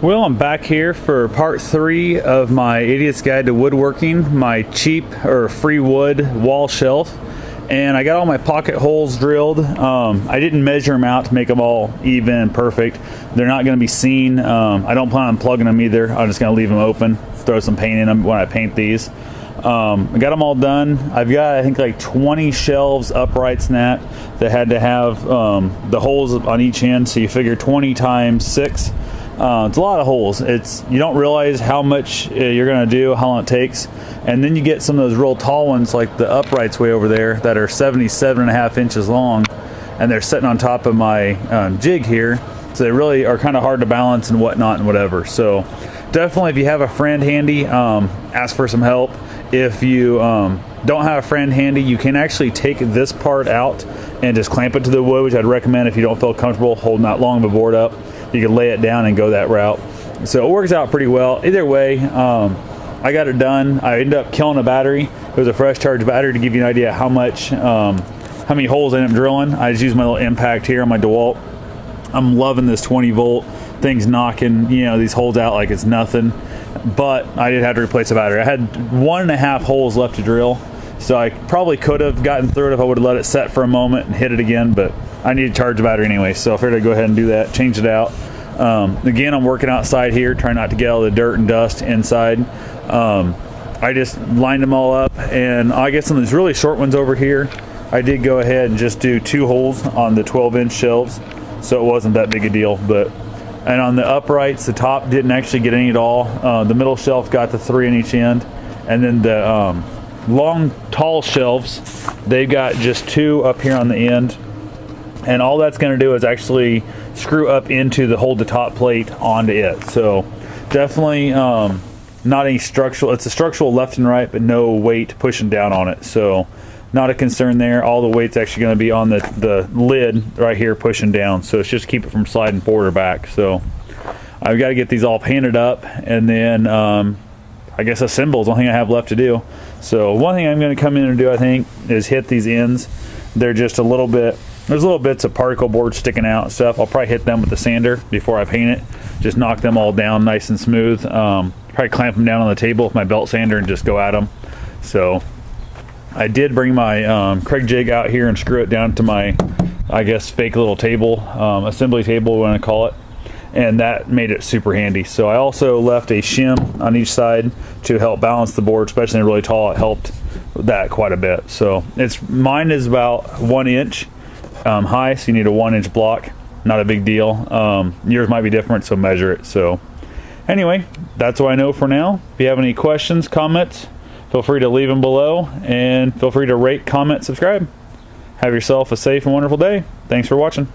Well, I'm back here for part 3 of my Idiot's Guide to Woodworking, my cheap or free wood wall shelf. And I got all my pocket holes drilled. I didn't measure them out to make them all even and perfect. They're not going to be seen. I don't plan on plugging them either. I'm just going to leave them open, throw some paint in them when I paint these. I got them all done. I've got, I think, like 20 shelves uprights in that had to have the holes on each end. So you figure 20 times 6. It's a lot of holes. You don't realize how much you're going to do, how long it takes. And then you get some of those real tall ones like the uprights way over there that are 77.5 inches long, and they're sitting on top of my jig here. So they really are kind of hard to balance and whatnot and whatever. So definitely, if you have a friend handy, ask for some help. If you don't have a friend handy, you can actually take this part out and just clamp it to the wood, which I'd recommend if you don't feel comfortable holding that long of a board up. You can lay it down and go that route. So it works out pretty well. Either way, I got it done. I ended up killing a battery. It was a fresh charge battery to give you an idea how many holes I ended up drilling. I just used my little impact here on my DeWalt. I'm loving this 20 volt. Thing's knocking, these holes out like it's nothing. But I did have to replace the battery. I had 1.5 holes left to drill. So I probably could have gotten through it if I would have let it set for a moment and hit it again, but I need to charge the battery anyway, so I figured I'd go ahead and do that, change it out. Again, I'm working outside here, trying not to get all the dirt and dust inside. I just lined them all up, and I guess on these really short ones over here, I did go ahead and just do 2 holes on the 12-inch shelves, so it wasn't that big a deal. And on the uprights, the top didn't actually get any at all. The middle shelf got the 3 on each end, and then the long, tall shelves, they've got just 2 up here on the end. And all that's going to do is actually screw up into the top plate onto it. So definitely not any structural. It's a structural left and right, but no weight pushing down on it. So not a concern there. All the weight's actually going to be on the lid right here pushing down. So it's just keep it from sliding forward or back. So I've got to get these all painted up, and then I guess assemble is the only thing I have left to do. So one thing I'm going to come in and do, I think, is hit these ends. They're just a little bit. There's little bits of particle board sticking out and stuff. I'll probably hit them with the sander before I paint it. Just knock them all down nice and smooth. Probably clamp them down on the table with my belt sander and just go at them. So I did bring my Craig jig out here and screw it down to my, I guess, fake little table, assembly table, we want to call it. And that made it super handy. So I also left a shim on each side to help balance the board, especially when they're really tall. It helped that quite a bit. So mine is about 1 inch. High, so you need a 1-inch block. Not a big deal. Yours might be different, so measure it. So anyway, that's what I know for now. If you have any questions, comments, feel free to leave them below, and feel free to rate, comment, subscribe. Have yourself a safe and wonderful day. Thanks for watching.